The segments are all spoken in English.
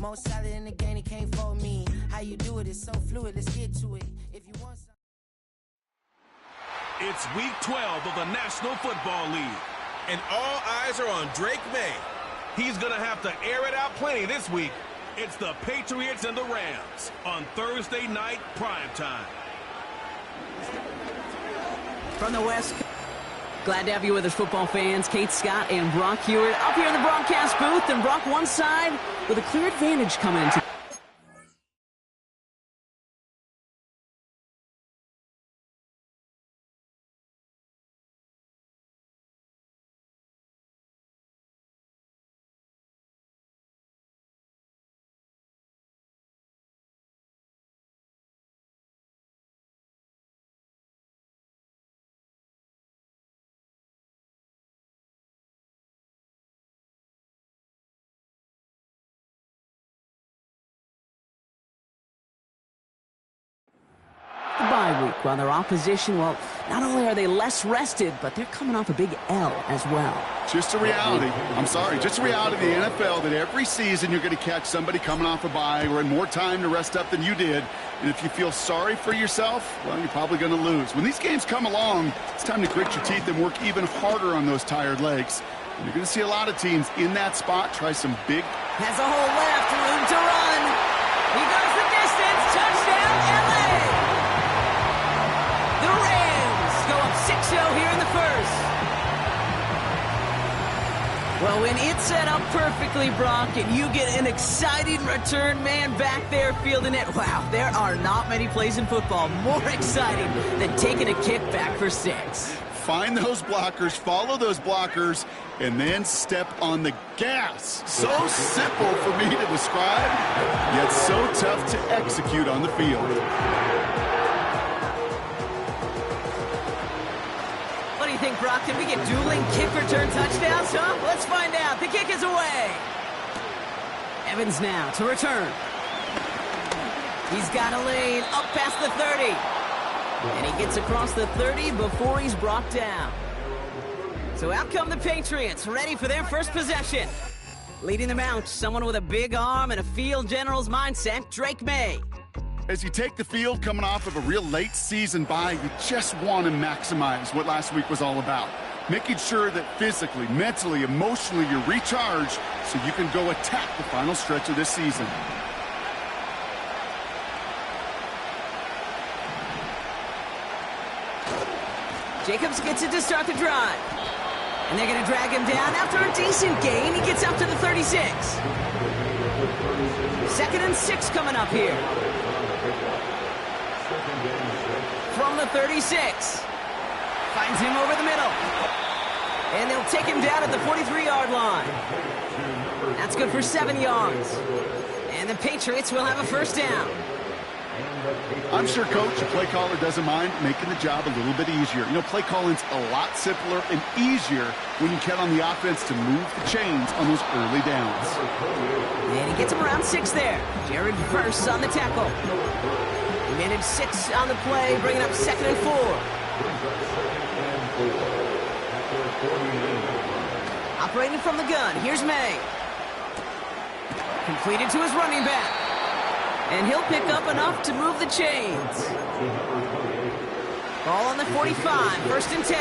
Most solid in the game, he can't fold me. How you do it is so fluid, let's get to it. If you want some... It's week 12 of the National Football League, and all eyes are on Drake May. He's going to have to air it out plenty this week. It's the Patriots and the Rams on Thursday night primetime. From the West, glad to have you with us, football fans. Kate Scott and Brock Hewitt up here in the broadcast booth, and Brock one side with a clear advantage coming into. Bye week, while their opposition, well, not only are they less rested, but they're coming off a big L as well. Just a reality. I'm sorry, just a reality of the NFL that every season you're going to catch somebody coming off a bye or in more time to rest up than you did. And if you feel sorry for yourself, well, you're probably going to lose. When these games come along, it's time to grit your teeth and work even harder on those tired legs. And you're going to see a lot of teams in that spot try some big... Has a hole left, room to run. He goes the distance, touchdown, LA! The Rams go up 6-0 here in the first. Well, when it's set up perfectly, Brock, and you get an exciting return man back there fielding it, wow, there are not many plays in football more exciting than taking a kick back for 6. Find those blockers, follow those blockers, and then step on the gas. So simple for me to describe, yet so tough to execute on the field. What do you think, Brock? Can we get dueling kick return touchdowns, huh? Let's find out. The kick is away. Evans now to return. He's got a lane up past the 30. And he gets across the 30 before he's brought down. So out come the Patriots, ready for their first possession. Leading them out, someone with a big arm and a field general's mindset, Drake May. As you take the field coming off of a real late season bye, you just want to maximize what last week was all about. Making sure that physically, mentally, emotionally you're recharged so you can go attack the final stretch of this season. Jacobs gets it to start the drive. And they're going to drag him down after a decent gain. He gets up to the 36. 2nd and 6 coming up here. From the 36. Finds him over the middle. And they'll take him down at the 43-yard line. That's good for 7 yards. And the Patriots will have a first down. I'm sure, Coach, the play caller doesn't mind making the job a little bit easier. You know, play calling's a lot simpler and easier when you count on the offense to move the chains on those early downs. And he gets him around 6 there. Jared Verse on the tackle. He managed 6 on the play, bringing up 2nd and 4. Operating from the gun, here's May. Completed to his running back. And he'll pick up enough to move the chains. Ball on the 45, 1st and 10.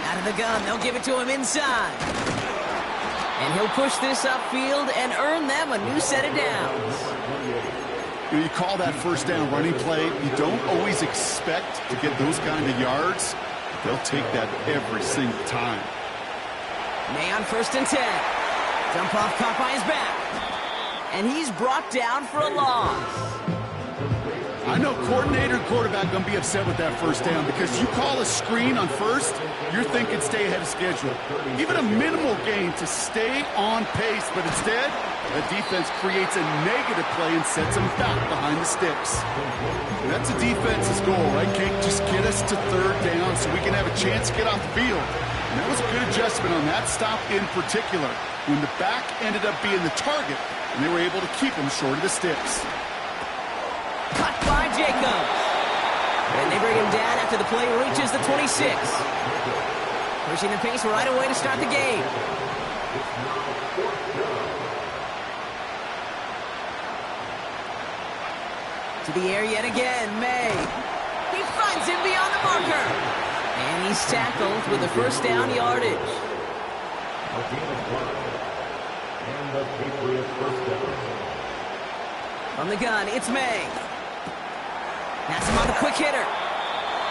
Out of the gun, they'll give it to him inside. And he'll push this upfield and earn them a new set of downs. You call that first down running play, you don't always expect to get those kind of yards. They'll take that every single time. May on 1st and 10. Dump off caught by his back. And he's brought down for a loss. I know coordinator and quarterback going to be upset with that first down because you call a screen on first, you're thinking stay ahead of schedule. Even a minimal gain to stay on pace, but instead, the defense creates a negative play and sets them back behind the sticks. That's a defense's goal, right, Kate? Just get us to 3rd down so we can have a chance to get off the field. And that was a good adjustment on that stop in particular, when the back ended up being the target, and they were able to keep him short of the sticks. Cut by Jacobs. And they bring him down after the play reaches the 26. Pushing the pace right away to start the game. To the air yet again, May. He finds him beyond the marker. And he's tackled with the first down yardage. And the Patriots first down. From the gun, it's May. That's him on the quick hitter.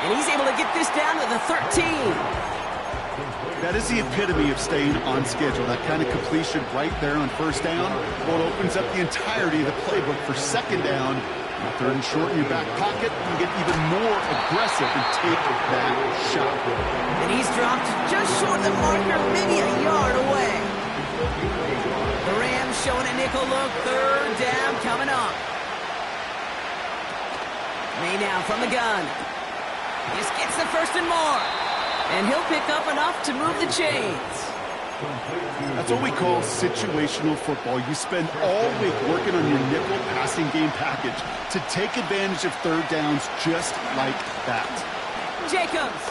And he's able to get this down to the 13. That is the epitome of staying on schedule. That kind of completion right there on first down. Well, it opens up the entirety of the playbook for second down. Third and short in your back pocket, you get even more aggressive and take that shot. And he's dropped just short of the marker, maybe a yard away. The Rams showing a nickel look, third down coming up. May now from the gun. Just gets the first and more. And he'll pick up enough to move the chains. That's what we call situational football. You spend all week working on your nickel passing game package to take advantage of third downs just like that. Jacobs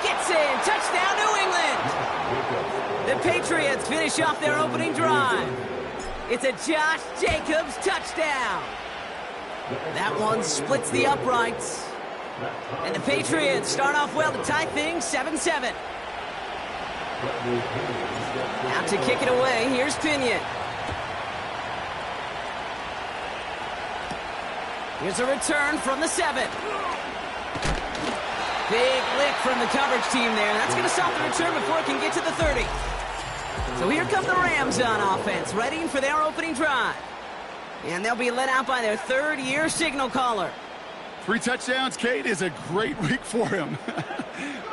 gets in. Touchdown, New England. The Patriots finish off their opening drive. It's a Josh Jacobs touchdown. That one splits the uprights. And the Patriots start off well to tie things 7-7. Out to kick it away, here's Pinion. Here's a return from the 7. Big lick from the coverage team there. That's going to stop the return before it can get to the 30. So here come the Rams on offense, ready for their opening drive. And they'll be led out by their third-year signal caller. 3 touchdowns, Kate, is a great week for him.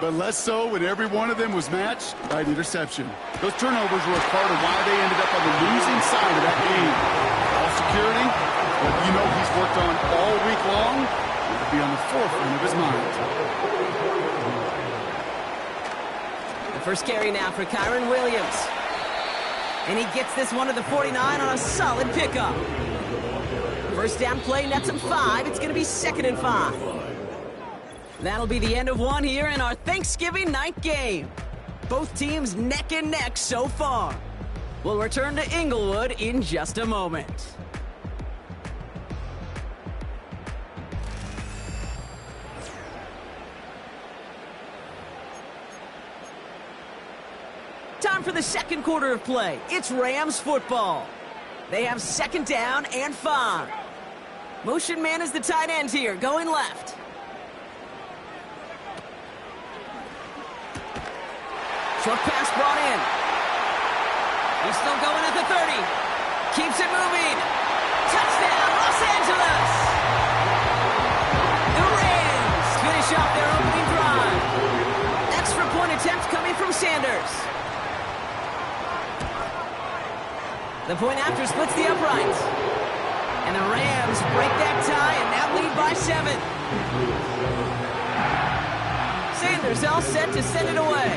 But less so when every one of them was matched by an interception. Those turnovers were a part of why they ended up on the losing side of that game. Ball security, what you know he's worked on all week long, will be on the forefront of his mind. The first carry now for Kyron Williams. And he gets this one to the 49 on a solid pickup. First down play, nets him 5. It's going to be 2nd and 5. That'll be the end of one here in our Thanksgiving night game. Both teams neck and neck so far. We'll return to Inglewood in just a moment. Time for the second quarter of play. It's Rams football. They have 2nd down and 5. Motion man is the tight end here, going left. Short pass brought in. He's still going at the 30. Keeps it moving. Touchdown, Los Angeles! The Rams finish off their opening drive. Extra point attempt coming from Sanders. The point after splits the uprights. And the Rams break that tie and now lead by 7. Sanders all set to send it away.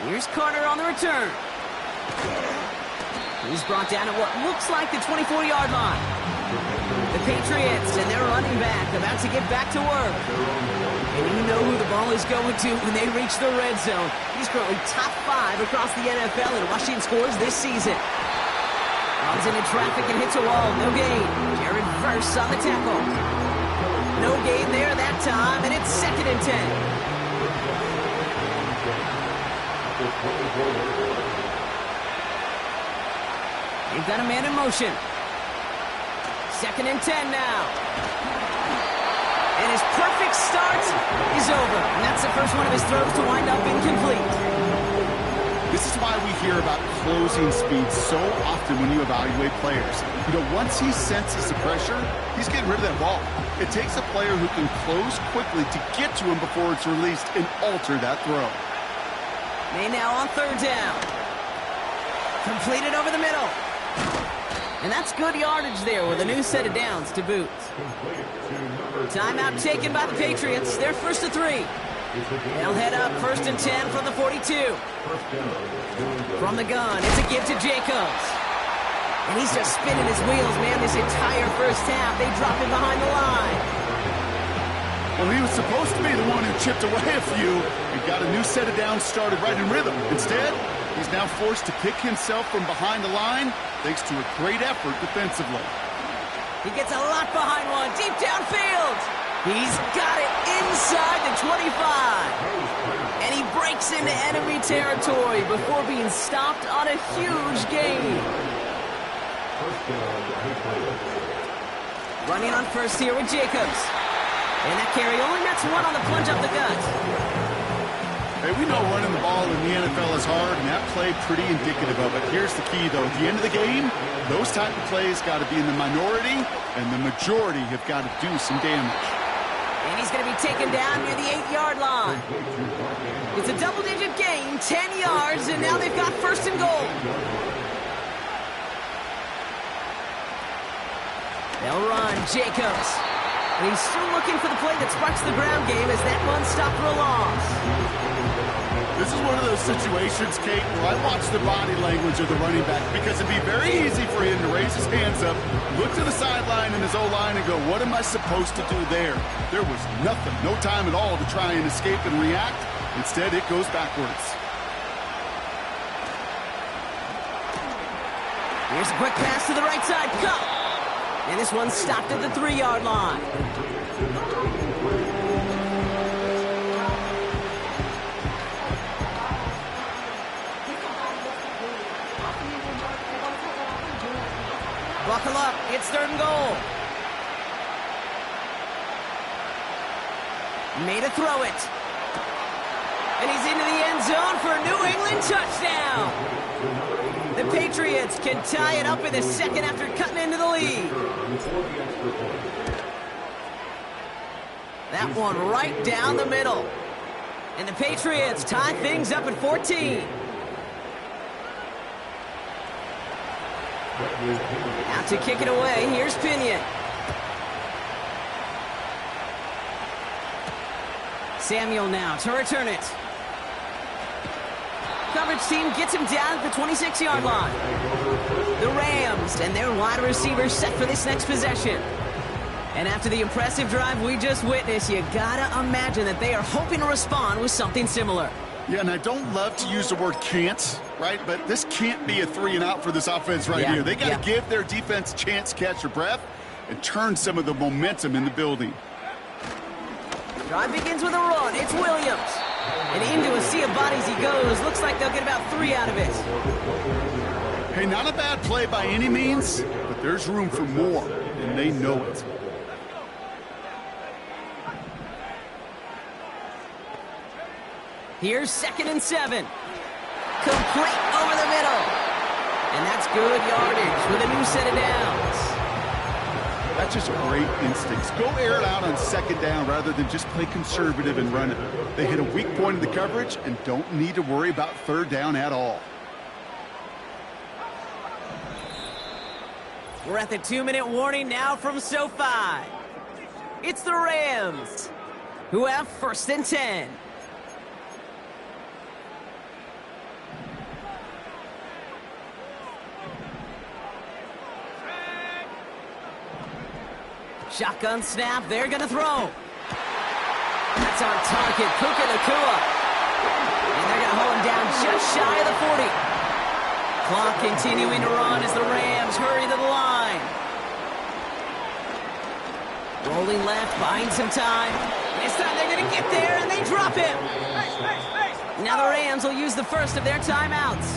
Here's Carter on the return. He's brought down at what looks like the 24-yard line. The Patriots and their running back about to get back to work. And you know who the ball is going to when they reach the red zone. He's currently top 5 across the NFL in rushing scores this season. Runs into traffic and hits a wall. No gain. Jared Verse on the tackle. No gain there that time, and it's 2nd and 10. They've got a man in motion. 2nd and 10 now. And his perfect start is over. And that's the first one of his throws to wind up incomplete. This is why we hear about closing speed so often when you evaluate players. You know, once he senses the pressure, he's getting rid of that ball. It takes a player who can close quickly to get to him before it's released and alter that throw. May now on 3rd down. Completed over the middle. And that's good yardage there with a new set of downs to boot. Timeout taken by the Patriots. They're 1st and 3. They'll head up 1st and 10 from the 42. From the gun, it's a give to Jacobs. And he's just spinning his wheels, man, this entire first half. They drop him behind the line. Well, he was supposed to be the one who chipped away a few and got a new set of downs started right in rhythm. Instead, he's now forced to pick himself from behind the line thanks to a great effort defensively. He gets a lot behind one, deep downfield. He's got it inside the 25. And he breaks into enemy territory before being stopped on a huge gain. Running on first here with Jacobs. And that carry only nets one on the plunge up the gut. Hey, we know running the ball in the NFL is hard, and that play pretty indicative of it. Here's the key, though. At the end of the game, those type of plays got to be in the minority, and the majority have got to do some damage. And he's going to be taken down near the 8-yard line. It's a double-digit gain, 10 yards, and now they've got first and goal. They'll run, Jacobs. And he's still looking for the play that sparks the ground game as that one stopped for a loss. This is one of those situations, Kate, where I watch the body language of the running back because it'd be very easy for him to raise his hands up, look to the sideline in his O-line and go, what am I supposed to do there? There was nothing, no time at all to try and escape and react. Instead, it goes backwards. Here's a quick pass to the right side. Cup. And this one stopped at the 3-yard line. Buckle up. It's third and goal. Made a throw it. And he's into the end zone for a New England touchdown. The Patriots can tie it up in the second after cutting into the lead. That one right down the middle. And the Patriots tie things up at 14. Out to kick it away, here's Pinion. Samuel now to return it. Coverage team gets him down at the 26-yard line. The Rams and their wide receivers set for this next possession. And after the impressive drive we just witnessed, you gotta imagine that they are hoping to respond with something similar. Yeah, and I don't love to use the word can't, right? But this can't be a 3-and-out for this offense right here. They got to give their defense a chance to catch their breath and turn some of the momentum in the building. Drive begins with a run. It's Williams. And into a sea of bodies he goes. Looks like they'll get about 3 out of it. Hey, not a bad play by any means, but there's room for more, and they know it. Here's 2nd and 7. Complete over the middle. And that's good yardage with a new set of downs. That's just great instincts. Go air it out on 2nd down rather than just play conservative and run it. They hit a weak point in the coverage and don't need to worry about 3rd down at all. We're at the 2-minute warning now from SoFi. It's the Rams, who have 1st and 10. Shotgun snap, they're going to throw. That's on target, Puka Nacua. And they're going to hold him down just shy of the 40. Clock continuing to run as the Rams hurry to the line. Rolling left, buying some time. This time they're going to get there, and they drop him. Now the Rams will use the first of their timeouts,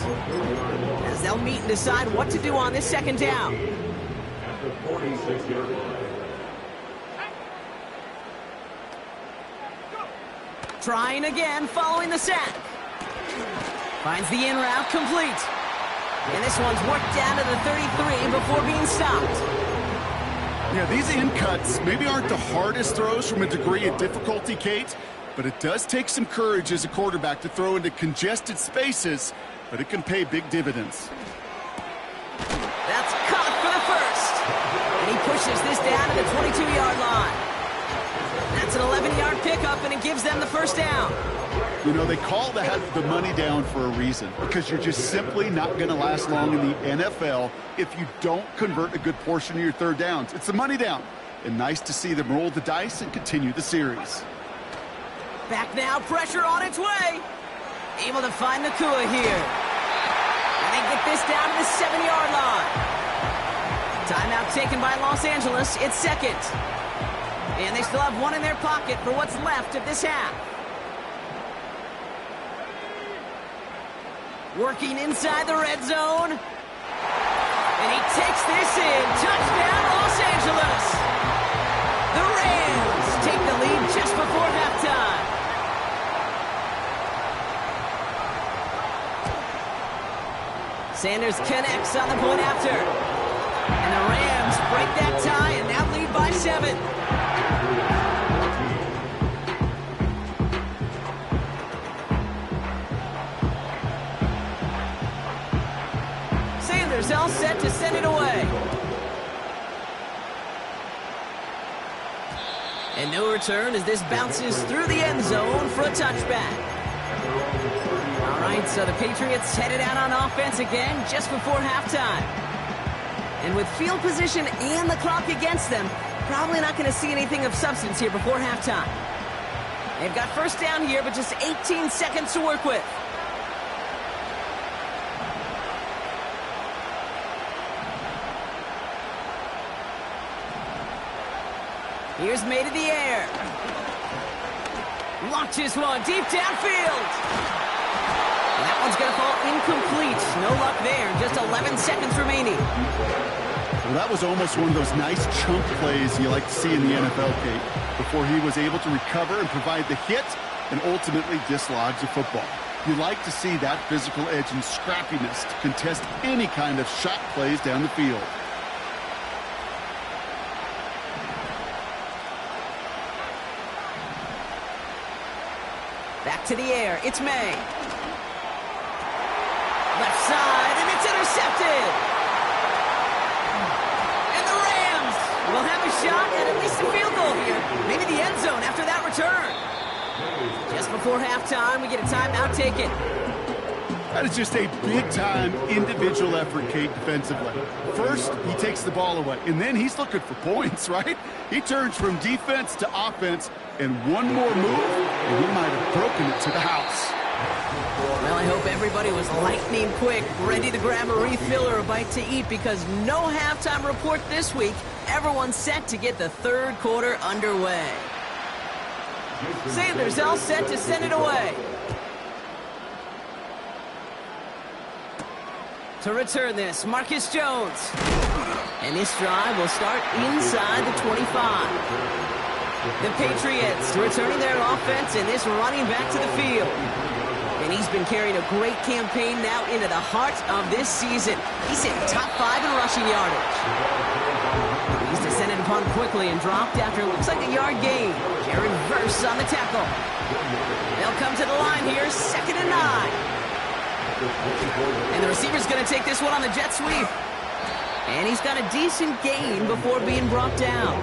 as they'll meet and decide what to do on this 2nd down. At the 46-yard line. Trying again, following the sack. Finds the in route complete. And this one's worked down to the 33 before being stopped. Yeah, these in cuts maybe aren't the hardest throws from a degree of difficulty, Kate, but it does take some courage as a quarterback to throw into congested spaces, but it can pay big dividends. That's caught for the first. And he pushes this down to the 22-yard line. That's an 11-yard pickup, and it gives them the 1st down. You know, they call that the money down for a reason, because you're just simply not going to last long in the NFL if you don't convert a good portion of your 3rd downs. It's the money down. And nice to see them roll the dice and continue the series. Back now, pressure on its way. Able to find Nacua here. And they get this down to the 7-yard line. Timeout taken by Los Angeles. It's second. And they still have one in their pocket for what's left of this half. Working inside the red zone. And he takes this in. Touchdown, Los Angeles. The Rams take the lead just before halftime. Sanders connects on the point after. And the Rams break that tie and now lead by 7. Sanders all set to send it away. And no return as this bounces through the end zone for a touchback. All right, so the Patriots headed out on offense again just before halftime. And with field position and the clock against them, probably not going to see anything of substance here before halftime. They've got first down here, but just 18 seconds to work with. Here's made in the air. Launches one deep downfield. And that one's going to fall incomplete. No luck there. Just 11 seconds remaining. Well, that was almost one of those nice chunk plays you like to see in the NFL, Kate, before he was able to recover and provide the hit and ultimately dislodge the football. You like to see that physical edge and scrappiness to contest any kind of shot plays down the field. Back to the air. It's May. Left side, and it's intercepted. And the Rams will have a shot at least a field goal here. Maybe the end zone after that return. Just before halftime, we get a timeout taken. That is just a big-time individual effort, Kate, defensively. First, he takes the ball away, and then he's looking for points, right? He turns from defense to offense, and one more move, and he might have broken it to the house. Well, I hope everybody was lightning quick, ready to grab a refill or a bite to eat, because no halftime report this week. Everyone's set to get the third quarter underway. Sanders all set to send it away. To return this, Marcus Jones. And this drive will start inside the 25. The Patriots returning their offense and this running back to the field. And he's been carrying a great campaign now into the heart of this season. He's in top 5 in rushing yardage. He's descended upon quickly and dropped after it looks like a yard gain. Jared Verse on the tackle. They'll come to the line here, 2nd and 9. And the receiver's going to take this one on the jet sweep. And he's got a decent gain before being brought down.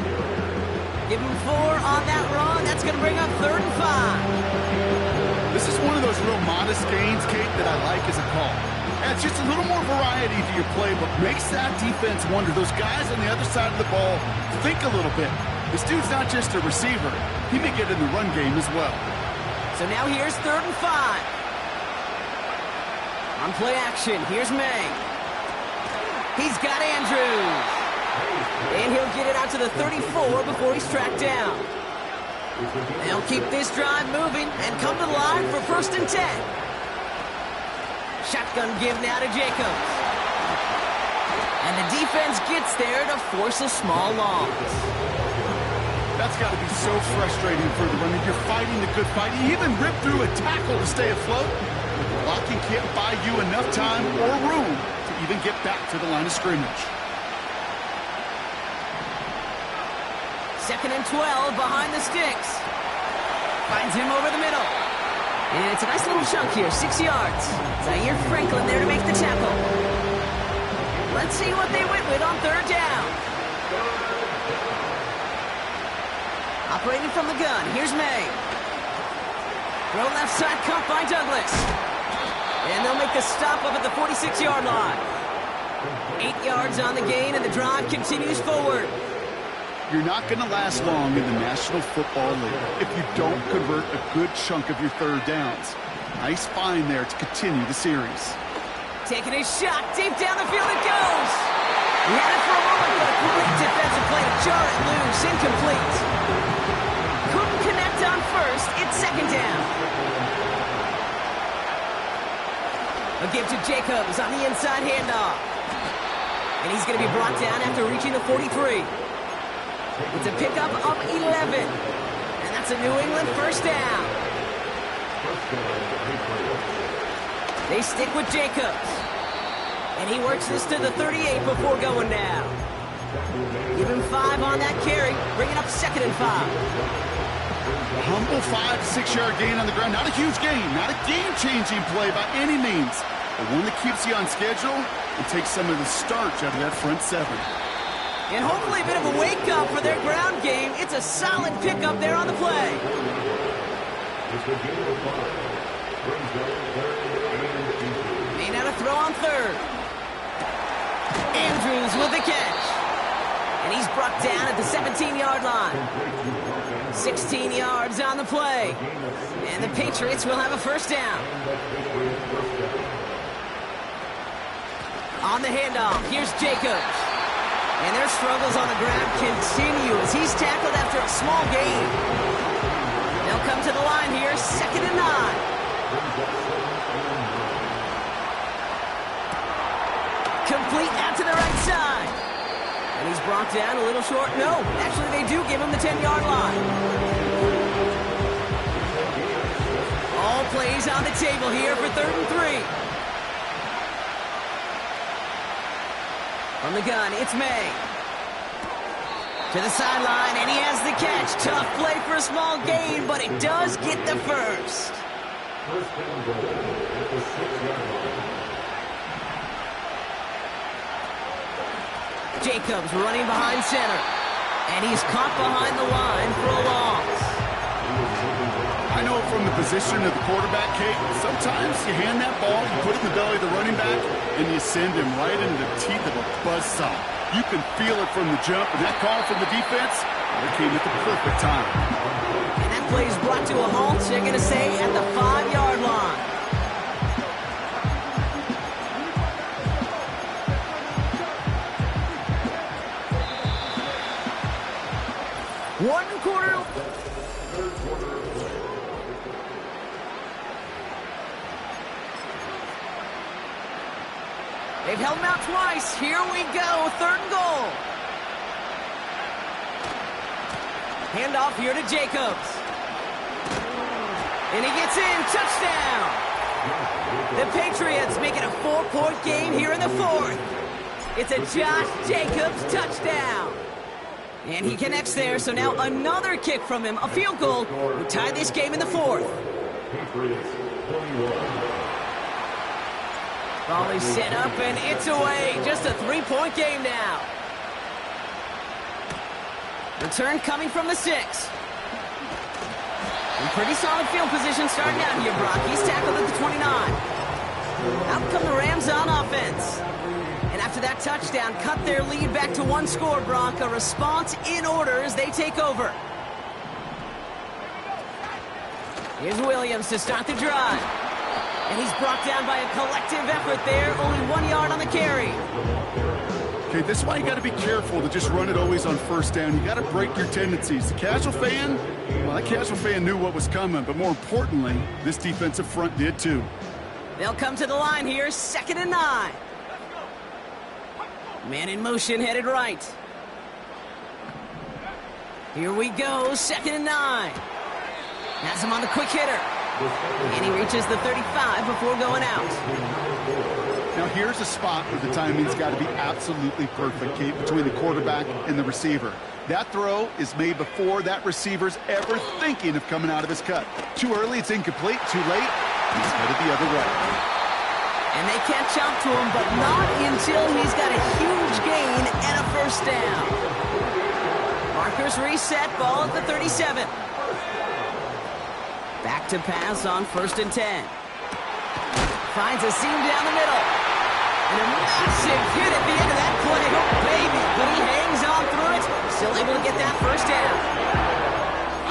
Give him 4 on that run. That's going to bring up 3rd and 5. This is one of those real modest gains, Kate, that I like as a call. Adds just a little more variety to your play, but makes that defense wonder. Those guys on the other side of the ball think a little bit. This dude's not just a receiver. He may get in the run game as well. So now here's 3rd and 5. On play action, here's May. He's got Andrews. And he'll get it out to the 34 before he's tracked down. They'll keep this drive moving and come to the line for 1st and 10. Shotgun give now to Jacobs. And the defense gets there to force a small loss. That's got to be so frustrating for the runner. You're fighting the good fight. You even rip through a tackle to stay afloat. Blocking can't buy you enough time or room to even get back to the line of scrimmage. 2nd and 12 behind the sticks. Finds him over the middle. And it's a nice little chunk here, 6 yards. Zaire Franklin there to make the tackle. Let's see what they went with on 3rd down. Operating from the gun, here's May. Throw left side cut by Douglas. And they'll make the stop up at the 46-yard line. 8 yards on the gain, and the drive continues forward. You're not going to last long in the National Football League if you don't convert a good chunk of your third downs. Nice find there to continue the series. Taking a shot, deep down the field it goes. He had it for a moment, but a great defensive play to jar it loose, incomplete. Couldn't connect on first, it's second down. A give to Jacobs on the inside handoff. And he's going to be brought down after reaching the 43. It's a pickup of 11. And that's a New England first down. They stick with Jacobs. And he works this to the 38 before going down. Give him 5 on that carry, bringing up 2nd and 5. A humble 5 to 6 yard gain on the ground. Not a huge gain, not a game-changing play by any means, but one that keeps you on schedule and takes some of the starch out of that front 7. And hopefully a bit of a wake-up for their ground game. It's a solid pickup there on the play. Made out a throw on 3rd. Andrews with the catch. And he's brought down at the 17-yard line. 16 yards on the play. And the Patriots will have a first down. On the handoff, here's Jacobs. And their struggles on the ground continue as he's tackled after a small gain. They'll come to the line here, 2nd and 9. Complete out to the right side. And he's brought down a little short. No, actually they do give him the 10-yard line. All plays on the table here for 3rd and 3. From the gun, it's May. To the sideline, and he has the catch. Tough play for a small gain, but it does get the first. First and goal at the 6-yard line. Jacobs running behind center. And he's caught behind the line for a loss. I know from the position of the quarterback, Kate, sometimes you hand that ball, you put it in the belly of the running back, and you send him right into the teeth of a buzzsaw. You can feel it from the jump, and that call from the defense, it came at the perfect time. And that play is brought to a halt, they're going to say, at the 5-yard line. One quarter. They've held him out twice. Here we go. 3rd and goal. Handoff here to Jacobs. And he gets in. Touchdown. The Patriots make it a 4-point game here in the 4th. It's a Josh Jacobs touchdown. And he connects there, so now another kick from him. A field goal would tie this game in the 4th. Patriots 21. Ball is set up, and it's away. Just a 3-point game now. Return coming from the 6. In pretty solid field position starting out here, Brock. He's tackled at the 29. Out come the Rams on offense. And after that touchdown, cut their lead back to 1 score, Brock. A response in order as they take over. Here's Williams to start the drive. And he's brought down by a collective effort there. Only 1 yard on the carry. Okay, this is why you got to be careful to just run it always on first down. You got to break your tendencies. The casual fan, well, that casual fan knew what was coming. But more importantly, this defensive front did too. They'll come to the line here, 2nd and 9. Man in motion, headed right. Here we go, 2nd and 9. Has him on the quick hitter. And he reaches the 35 before going out. Now here's a spot where the timing's got to be absolutely perfect, Kate, between the quarterback and the receiver. That throw is made before that receiver's ever thinking of coming out of his cut. Too early, it's incomplete. Too late, he's headed the other way. And they catch up to him, but not until he's got a huge gain and a first down. Markers reset, ball at the 37. Back to pass on 1st and 10. Finds a seam down the middle. And a massive hit at the end of that play. Oh, baby, but he hangs on through it. Still able to get that first down.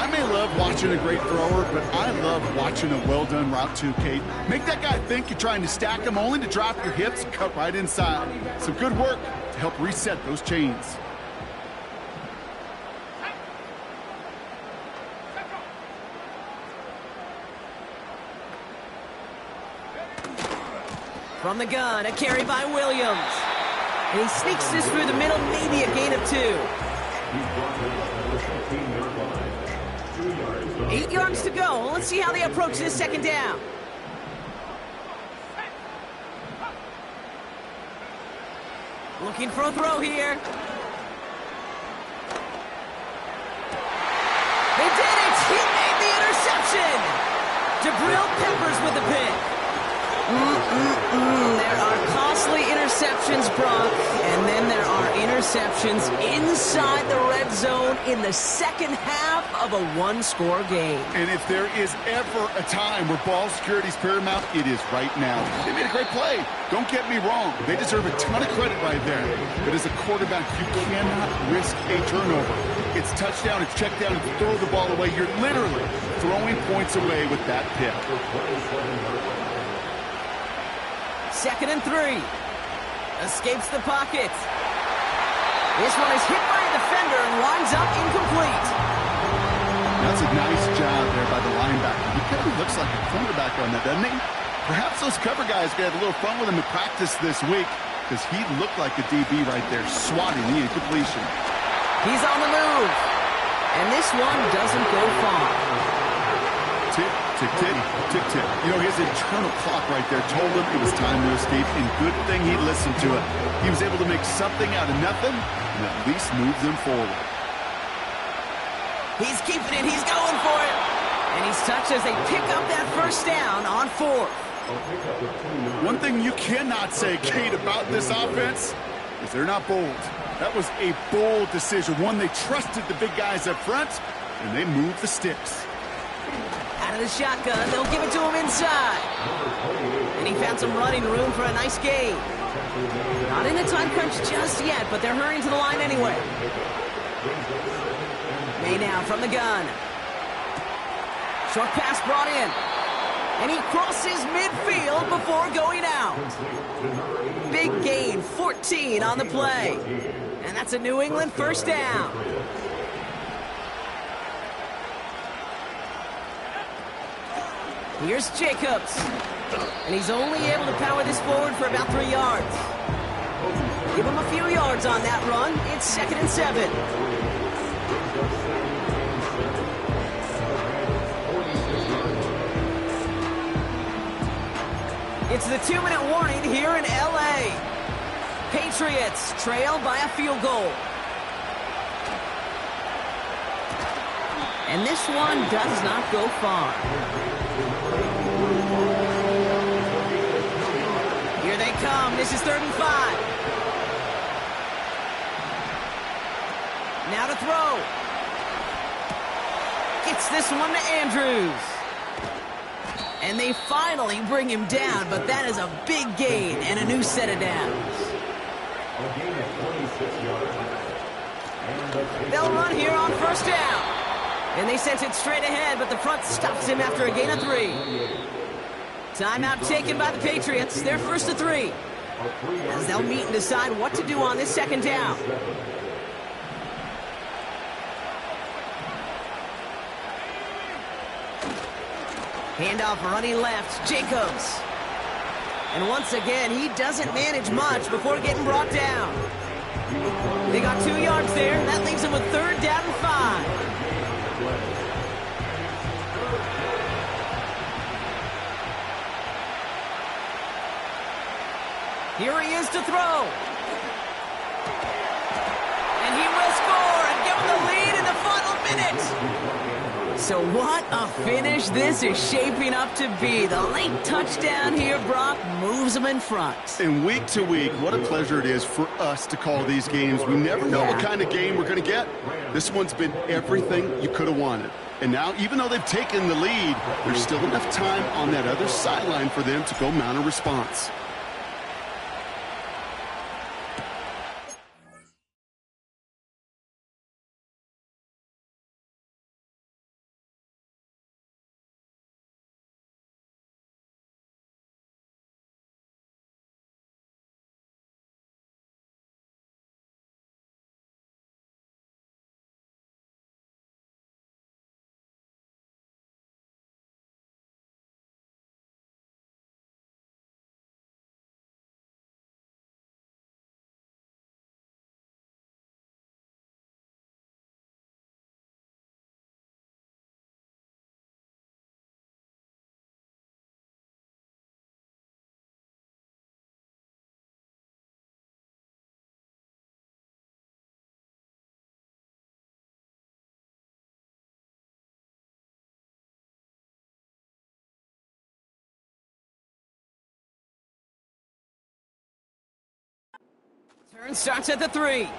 I may love watching a great thrower, but I love watching a well-done route too, Kate. Make that guy think you're trying to stack him only to drop your hips and cut right inside. Some good work to help reset those chains. From the gun, a carry by Williams. And he sneaks this through the middle, maybe a gain of 2. 8 yards to go. Let's see how they approach this second down. Looking for a throw here. They did it! He made the interception! Jabril Peppers with the pick. There are costly interceptions, Brock, and then there are interceptions inside the red zone in the second half of a one-score game. And if there is ever a time where ball security is paramount, it is right now. They made a great play. Don't get me wrong. They deserve a ton of credit right there. But as a quarterback, you cannot risk a turnover. It's touchdown, it's check down, it's throw the ball away. You're literally throwing points away with that pick. 2nd and 3. Escapes the pocket. This one is hit by a defender and winds up incomplete. That's a nice job there by the linebacker. He kind of looks like a cornerback on that, doesn't he? Perhaps those cover guys could have a little fun with him in practice this week, because he looked like a DB right there, swatting the incompletion. He's on the move. And this one doesn't go far. Tick, tick, tick, tick, tick. You know, his internal clock right there told him it was time to escape, and good thing he listened to it. He was able to make something out of nothing and at least move them forward. He's keeping it. He's going for it. And he's touched as they pick up that first down on 4th. One thing you cannot say, Kate, about this offense is they're not bold. That was a bold decision, one they trusted the big guys up front, and they moved the sticks. Out of the shotgun, they'll give it to him inside. And he found some running room for a nice gain. Not in a time crunch just yet, but they're hurrying to the line anyway. May now from the gun. Short pass brought in. And he crosses midfield before going out. Big gain, 14 on the play. And that's a New England first down. Here's Jacobs. And he's only able to power this forward for about 3 yards. Give him a few yards on that run. It's 2nd and 7. It's the 2-minute warning here in L.A. Patriots trail by a field goal. And this one does not go far. Here they come. This is 3rd and 5. Now to throw. Gets this one to Andrews. And they finally bring him down, but that is a big gain and a new set of downs. They'll run here on first down. And they sent it straight ahead, but the front stops him after a gain of 3. Timeout taken by the Patriots. They're 1st to 3. As they'll meet and decide what to do on this second down. Handoff running left, Jacobs. And once again, he doesn't manage much before getting brought down. They got 2 yards there, and that leaves them with 3rd down and 5. Here he is to throw. And he will score and give them the lead in the final minute. So what a finish this is shaping up to be. The late touchdown here, Brock, moves them in front. And week to week, what a pleasure it is for us to call these games. We never know what kind of game we're going to get. This one's been everything you could have wanted. And now, even though they've taken the lead, there's still enough time on that other sideline for them to go mount a response. Turn starts at the 3.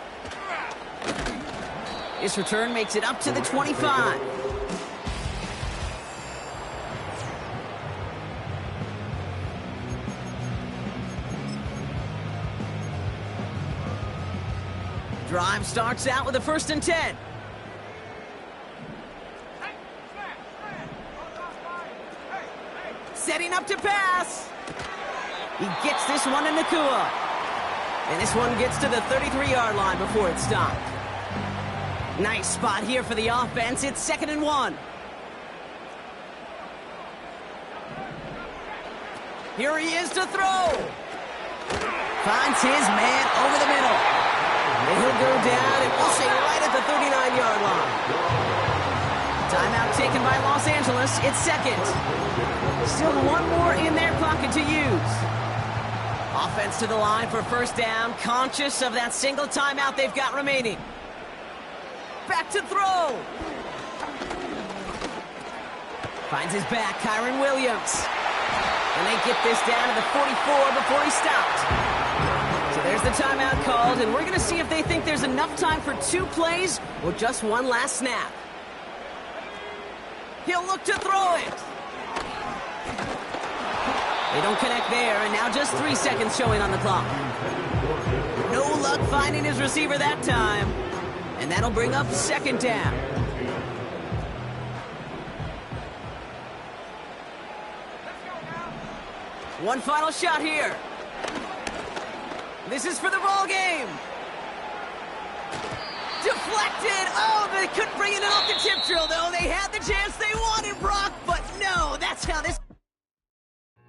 This return makes it up to the 25. Drive starts out with a 1st and 10. Setting up to pass. He gets this one to Nacua. And this one gets to the 33-yard line before it's stopped. Nice spot here for the offense. It's 2nd and 1. Here he is to throw. Finds his man over the middle. And he'll go down, and we'll say right at the 39-yard line. Timeout taken by Los Angeles. It's 2nd. Still one more in their pocket to use. Offense to the line for 1st down, conscious of that single timeout they've got remaining. Back to throw. Finds his back, Kyron Williams. And they get this down to the 44 before he stopped. So there's the timeout called, and we're going to see if they think there's enough time for 2 plays or just one last snap. He'll look to throw it. They don't connect there, and now just 3 seconds showing on the clock. No luck finding his receiver that time. And that'll bring up 2nd down. One final shot here. This is for the ball game. Deflected. Oh, they couldn't bring it in off the tip drill, though. They had the chance they wanted, Brock, but no, that's how this...